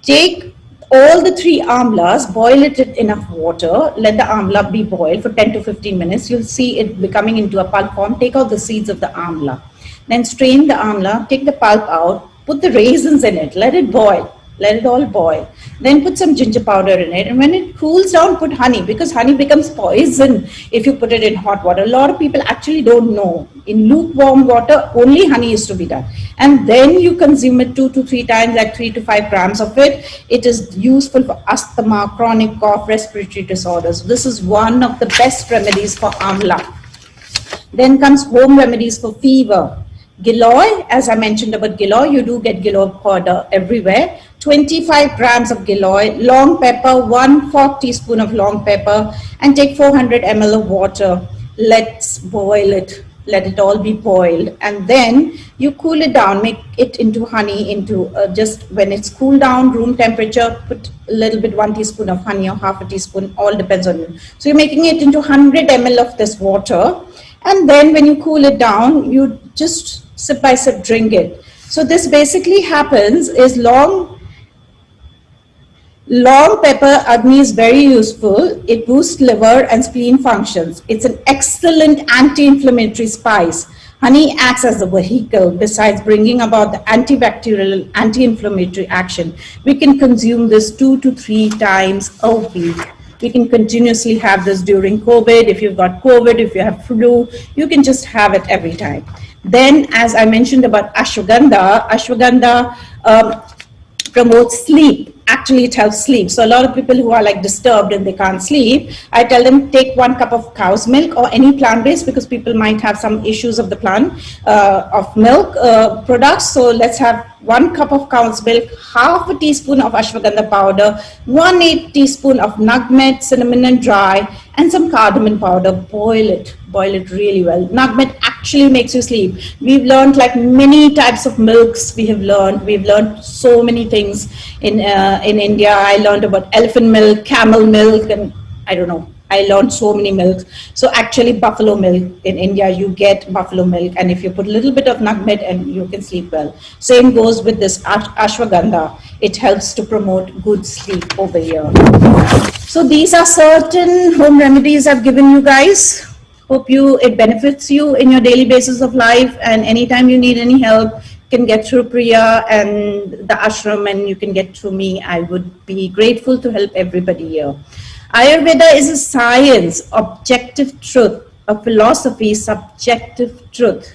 Take all the 3 amlas, boil it in enough water, let the amla be boiled for 10 to 15 minutes. You'll see it becoming into a pulp form. Take out the seeds of the amla. Then strain the amla, take the pulp out, put the raisins in it, let it boil, let it all boil. Then put some ginger powder in it, and when it cools down, put honey, because honey becomes poison if you put it in hot water. A lot of people actually don't know. In lukewarm water, only honey is to be done. And then you consume it 2 to 3 times, like 3 to 5 grams of it. It is useful for asthma, chronic cough, respiratory disorders. This is one of the best remedies for amla. Then comes home remedies for fever. Giloy, as I mentioned about giloy, you do get giloy powder everywhere. 25 grams of giloy, long pepper, 1/4 teaspoon of long pepper, and take 400 ml of water. Let's boil it. let it all be boiled, and then you cool it down, make it into honey, into just when it's cooled down, room temperature, put a little bit, 1 teaspoon of honey or half a teaspoon, all depends on you. So you're making it into 100 ml of this water, and then when you cool it down, you just sip by sip drink it. So this basically happens is long pepper agni is very useful. It boosts liver and spleen functions. It's an excellent anti-inflammatory spice. Honey acts as a vehicle besides bringing about the antibacterial, anti-inflammatory action. We can consume this 2 to 3 times a week. We can continuously have this during COVID. If you've got COVID, if you have flu, you can just have it every time. Then, as I mentioned about ashwagandha, promotes sleep. Actually, it helps sleep. So a lot of people who are like disturbed and they can't sleep, I tell them take 1 cup of cow's milk or any plant-based, because people might have some issues of the plant of milk products. So let's have 1 cup of cow's milk, half a teaspoon of ashwagandha powder, 1/8 teaspoon of nutmeg, cinnamon and dry, and some cardamom powder. Boil it really well. Nutmeg actually makes you sleep. We've learned like many types of milks. We've learned so many things in India. I learned about elephant milk, camel milk, and I don't know. I learned so many milks. So actually buffalo milk, in India you get buffalo milk, and if you put a little bit of nutmeg and you can sleep well. Same goes with this ashwagandha. It helps to promote good sleep over here. So these are certain home remedies I've given you guys. Hope it benefits you in your daily basis of life, and anytime you need any help, you can get through Priya and the ashram, and you can get through me. I would be grateful to help everybody here. Ayurveda is a science, objective truth, a philosophy, subjective truth,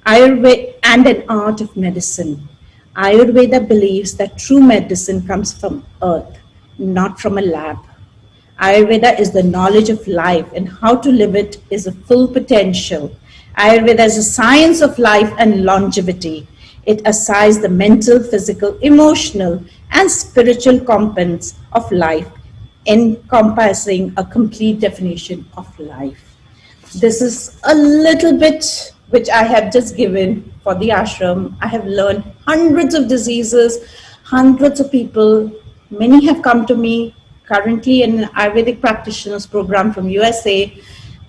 Ayurveda, and an art of medicine. Ayurveda believes that true medicine comes from earth, not from a lab. Ayurveda is the knowledge of life, and how to live it is a full potential. Ayurveda is a science of life and longevity. It assigns the mental, physical, emotional, and spiritual components of life, encompassing a complete definition of life. This is a little bit which I have just given for the ashram. I have learned hundreds of diseases, hundreds of people. Many have come to me currently in an Ayurvedic practitioners program from USA,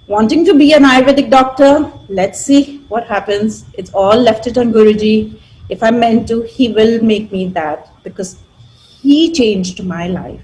wanting to be an Ayurvedic doctor. Let's see what happens. It's all left it on Guruji. If I'm meant to, he will make me that, because he changed my life.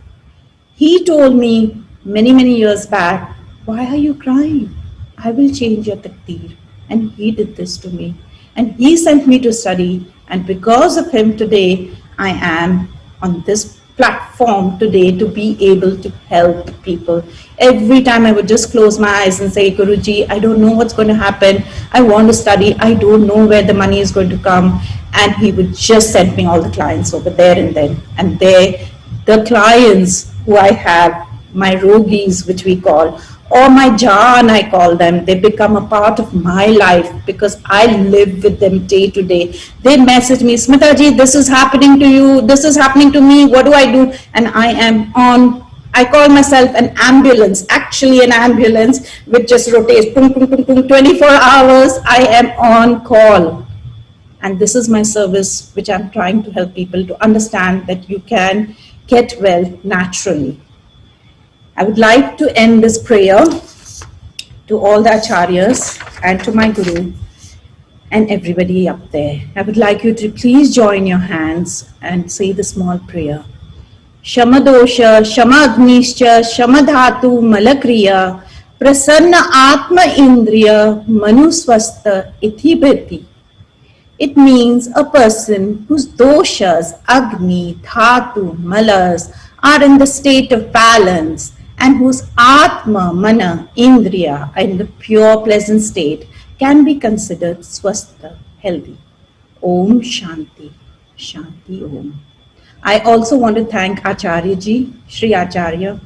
He told me many years back, why are you crying? I will change your takdeer. And he did this to me. And he sent me to study. And because of him today, I am on this platform today to be able to help people. Every time I would just close my eyes and say, Guruji, I don't know what's going to happen. I want to study. I don't know where the money is going to come. And he would just send me all the clients over there and then. And the clients who I have, my rogis, which we call, or my Jaan, I call them, they become a part of my life because I live with them day to day. They message me, Smita ji, this is happening to you, this is happening to me, what do I do? And I call myself an ambulance, actually an ambulance which just rotates, 24 hours, I am on call. And this is my service, which I'm trying to help people to understand that you can get well naturally. I would like to end this prayer to all the acharyas and to my guru and everybody up there. I would like you to please join your hands and say the small prayer. Shamadosha, Shamadnischa, Shamadhatu, Malakriya, Prasanna Atma Indriya, Manuswasta, Ithibhati. It means a person whose doshas, Agni, Dhatu, Malas are in the state of balance, and whose Atma, Mana, Indriya are in the pure pleasant state can be considered swastha, healthy. Om Shanti, Shanti Om. I also want to thank Acharya Ji, Sri Acharya.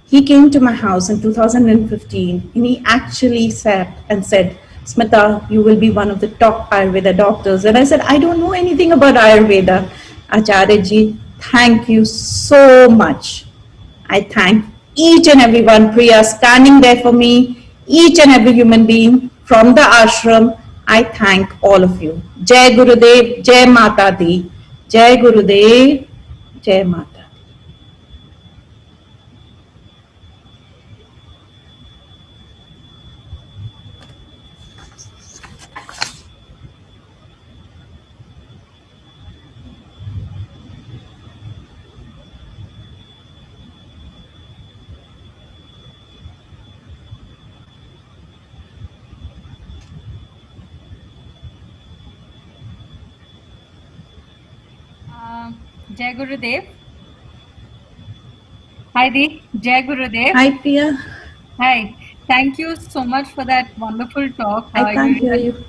He came to my house in 2015 and he actually sat and said, Smita, you will be one of the top Ayurveda doctors. And I said, I don't know anything about Ayurveda. Acharya Ji, thank you so much. I thank each and every one, Priya, standing there for me, each and every human being. from the ashram, I thank all of you. Jai Gurudev, Jai Mata Di, Jai Gurudev, Jai Mata. Jai Gurudev. Hi, Di. Jai Gurudev. Hi, Priya. Hi. Thank you so much for that wonderful talk. I can't hear you.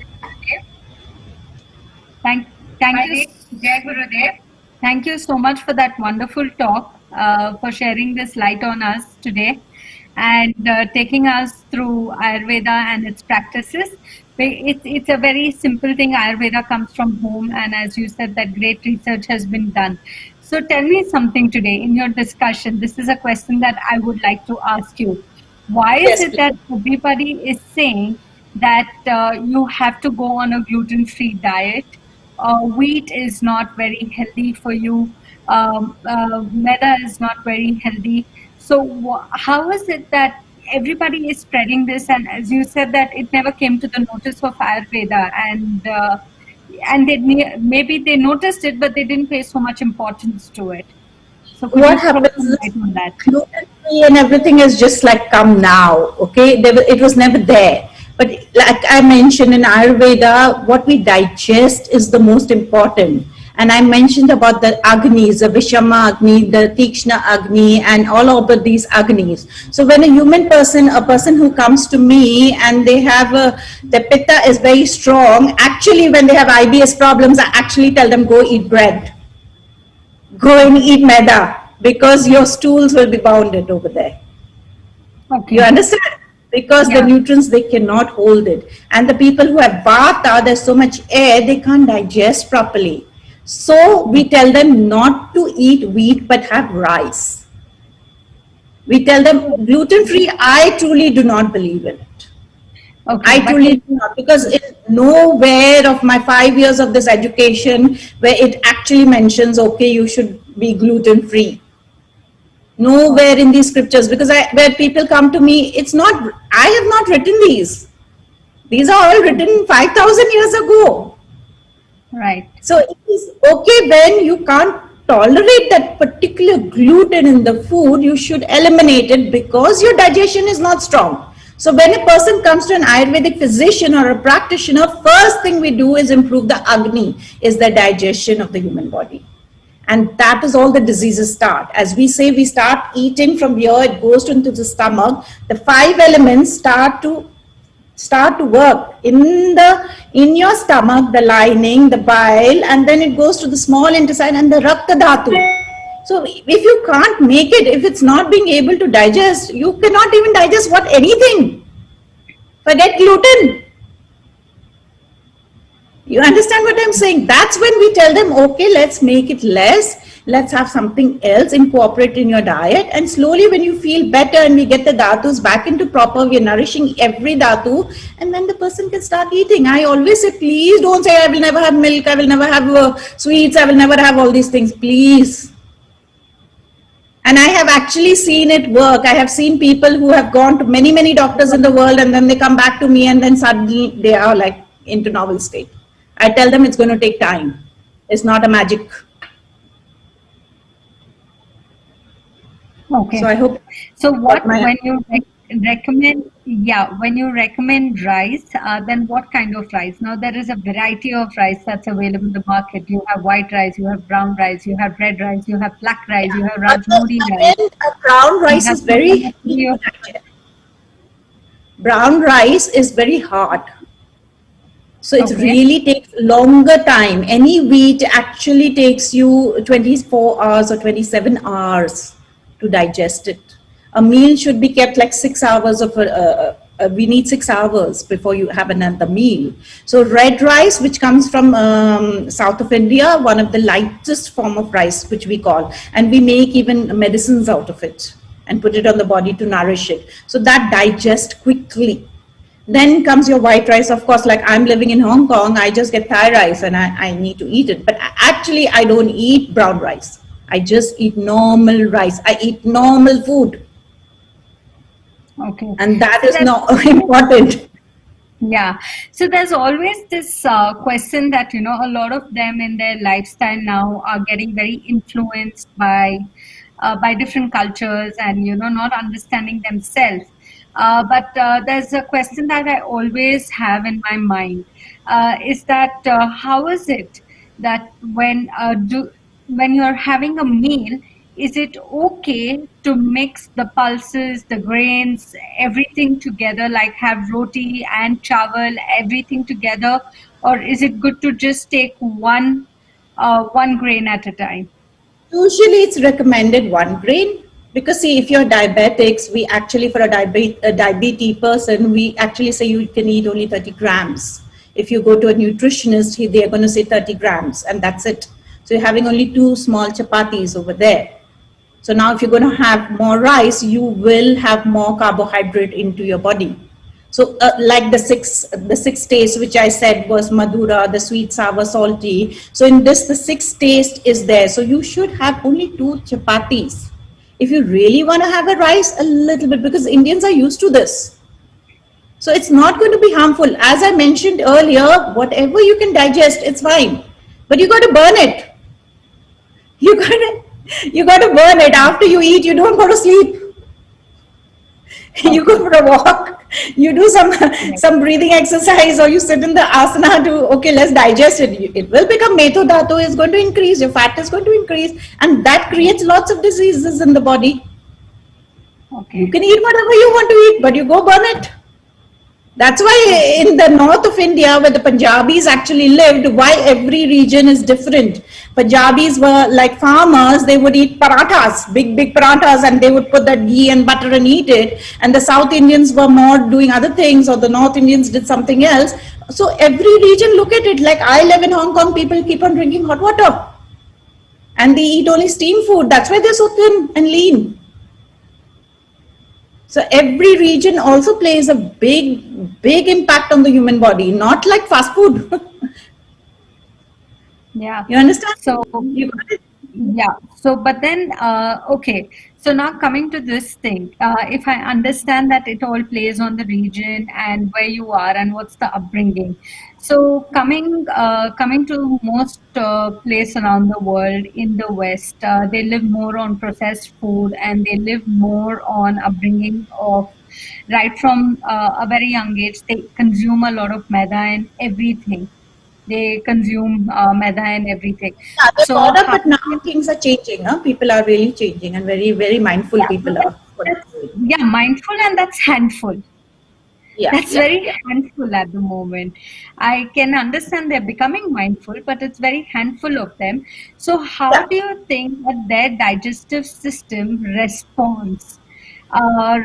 Thank you, Jai Gurudev. Thank you so much for that wonderful talk, for sharing this light on us today and taking us through Ayurveda and its practices. It's a very simple thing. Ayurveda comes from home, and as you said, that great research has been done. So tell me something today in your discussion. This is a question that I would like to ask you. Why is it that everybody is saying that you have to go on a gluten-free diet? Wheat is not very healthy for you. Maida is not very healthy. So how is it that everybody is spreading this? And as you said, that it never came to the notice of Ayurveda, and maybe they noticed it, but they didn't pay so much importance to it. So what happens is gluten-free and everything is just like come now, okay? It was never there. But like I mentioned in Ayurveda, what we digest is the most important. And I mentioned about the Agnis, the Vishama Agni, the Tikshna Agni, and all of these Agnis. So when a person who comes to me and they have the Pitta is very strong, actually when they have IBS problems, I actually tell them go eat bread. Go and eat maida because your stools will be bounded over there. Okay. You understand? Because the nutrients, they cannot hold it. And the people who have vata, there's so much air, they can't digest properly. So we tell them not to eat wheat, but have rice. We tell them gluten-free, I truly do not believe in it. Okay, I truly do not, because it's nowhere of my 5 years of this education where it actually mentions, okay, you should be gluten-free. Nowhere in these scriptures, because where people come to me, it's not, I have not written these. These are all written 5,000 years ago. Right. So it is okay when you can't tolerate that particular gluten in the food, you should eliminate it because your digestion is not strong. So when a person comes to an Ayurvedic physician or a practitioner, first thing we do is improve the Agni, is the digestion of the human body. And that is all the diseases start. As we say, we start eating from here, it goes into the stomach. The 5 elements start to work in your stomach, the lining, the bile, and then it goes to the small intestine and the Rakta Dhatu. So if you can't make it, if it's not being able to digest, you cannot even digest anything. Forget gluten. You understand what I'm saying? That's when we tell them, okay, let's make it less. Let's have something else incorporate in your diet. And slowly when you feel better and we get the dhatus back into proper, we're nourishing every dhatu, and then the person can start eating. I always say, please don't say, I will never have milk, I will never have sweets, I will never have all these things, please. And I have actually seen it work. I have seen people who have gone to many, many doctors in the world, and then they come back to me and then suddenly they are like into normal state. I tell them it's going to take time. It's not a magic. Okay. So I hope. So when you recommend, when you recommend rice, then what kind of rice? Now there is a variety of rice that's available in the market. You have white rice, you have brown rice, you have red rice, you have black rice, you have Rajmuri rice. Brown rice is very. Brown rice is very hard. So it really takes longer time. Any wheat actually takes you 24 hours or 27 hours to digest it. A meal should be kept like 6 hours of we need 6 hours before you have another meal. So red rice, which comes from south of India, one of the lightest form of rice, which we call, and we make even medicines out of it and put it on the body to nourish it. So that digests quickly. Then comes your white rice. Of course, like I'm living in Hong Kong, I just get Thai rice and I need to eat it. But actually, I don't eat brown rice. I just eat normal rice. I eat normal food. Okay. And that So is that's not important. Yeah. So there's always this question that, a lot of them in their lifestyle now are getting very influenced by different cultures and, not understanding themselves. But there's a question that I always have in my mind, is that how is it that when you're having a meal, is it okay to mix the pulses, the grains, everything together, like have roti and chawal, everything together, or is it good to just take one grain at a time? Usually, it's recommended one grain because see, if you're diabetics, we actually for a diabetes person, we actually say you can eat only 30 grams. If you go to a nutritionist, they're going to say 30 grams, and that's it. So you're having only two small chapatis over there. So now, if you're going to have more rice, you will have more carbohydrate into your body. So, like the six taste which I said was Madura, the sweet, sour, salty. So in this, the sixth taste is there. So you should have only two chapatis. If you really want to have a rice, a little bit, because Indians are used to this. So it's not going to be harmful. As I mentioned earlier, whatever you can digest, it's fine. But you got to burn it. You got to you got to burn it after you eat. You don't go to sleep. You go Okay. for a walk, you do some Right. some breathing exercise, or you sit in the asana to, okay, let's digest it. It will become metho dhatu is going to increase, your fat is going to increase, and that creates lots of diseases in the body. You Okay. can eat whatever you want to eat, but you go burn it. That's why Okay. in the north of India, where the Punjabis actually lived, why every region is different. Punjabis were like farmers, they would eat parathas, big, big parathas, and they would put that ghee and butter and eat it. And the South Indians were more doing other things, or the North Indians did something else. So every region, look at it. Like I live in Hong Kong, people keep on drinking hot water and they eat only steam food. That's why they're so thin and lean. So every region also plays a big, big impact on the human body, not like fast food. Yeah. You understand? So You got it? Yeah. So, but then, okay. So now coming to this thing, if I understand that it all plays on the region and where you are and what's the upbringing. So coming to most place around the world in the West, they live more on processed food and they live more on upbringing of right from a very young age. They consume a lot of maida and everything. They consume maida and everything. Yeah, they So brought up, how but now things are changing. Huh? People are really changing, and very, very mindful Yeah, so people are. What that's they're doing. yeah, mindful and that's handful. Yeah, That's yeah, very yeah. handful at the moment. I can understand they're becoming mindful, but it's very handful of them. So, how Yeah. do you think that their digestive system responds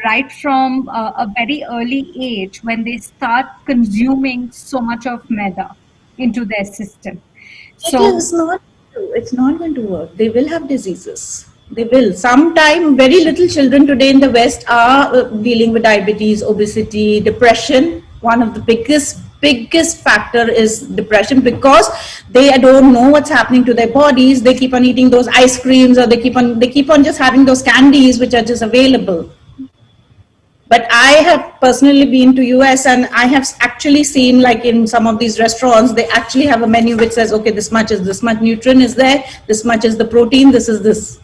right from a very early age when they start consuming so much of maida into their system? It So, is not. It's not going to work. They will have diseases. They will. Sometime, very little children today in the West are dealing with diabetes, obesity, depression. One of the biggest factor is depression because they don't know what's happening to their bodies. They keep on eating those ice creams, or they keep on just having those candies which are just available. But I have personally been to US, and I have actually seen, like in some of these restaurants, they actually have a menu which says, okay, this much is this much nutrient is there, this much is the protein, this is this.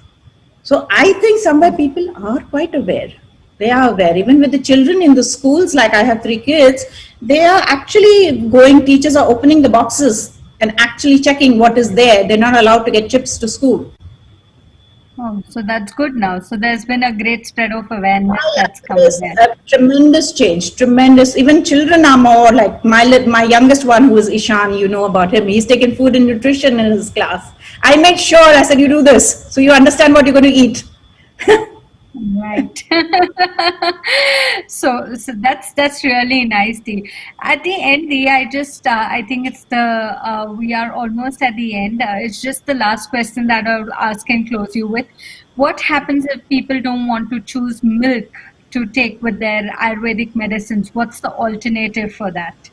So I think somewhere people are quite aware. They are aware. Even with the children in the schools, like I have 3 kids, they are actually going, teachers are opening the boxes and actually checking what is there. They're not allowed to get chips to school. oh, so that's good now. So there's been a great spread of awareness Oh, that's yeah, it come is there. a tremendous change, tremendous. Even children are more like my youngest one, who is Ishan. You know about him. He's taken food and nutrition in his class. I made sure. I said, you do this so you understand what you're going to eat. Right. So that's really nice, Dee. At the end, Dee, I think it's the we are almost at the end. It's just the last question that I'll ask and close you with. What happens if people don't want to choose milk to take with their Ayurvedic medicines? What's the alternative for that?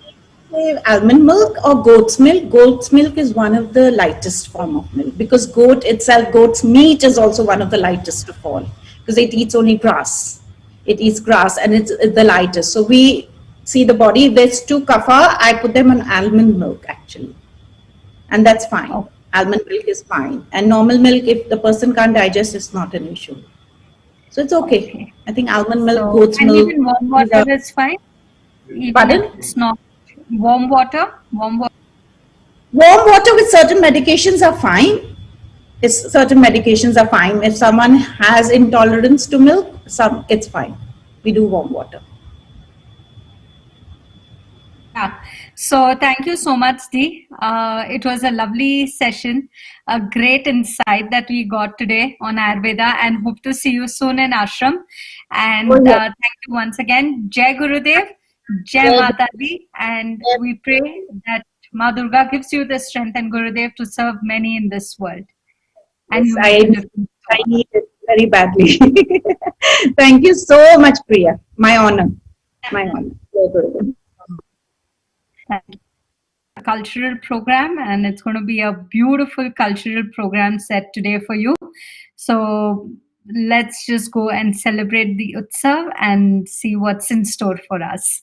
Almond milk or goat's milk. Goat's milk is one of the lightest form of milk, because goat's meat is also one of the lightest of all, because it eats only grass. It eats grass and it's the lightest. So we see the body, if there's too kapha, I put them on almond milk actually. And that's fine. Oh. Almond milk is fine. And normal milk, if the person can't digest, it's not an issue. So it's okay. I think almond milk, goat's and milk. even warm water is fine? Even Pardon? if it's not warm water? Warm water. Warm water with certain medications are fine. Certain medications are fine. If someone has intolerance to milk, it's fine. We do warm water. Yeah. So thank you so much, Dee. It was a lovely session, a great insight that we got today on Ayurveda, and hope to see you soon in ashram. And thank you once again. Jai Gurudev, Jai Mata Di, and we pray that Ma Durga gives you the strength and Gurudev to serve many in this world. And yes, I need it very badly. Thank you so much, Priya. My honor. My honor. Cultural program, and it's going to be a beautiful cultural program set today for you. So let's just go and celebrate the Utsav and see what's in store for us.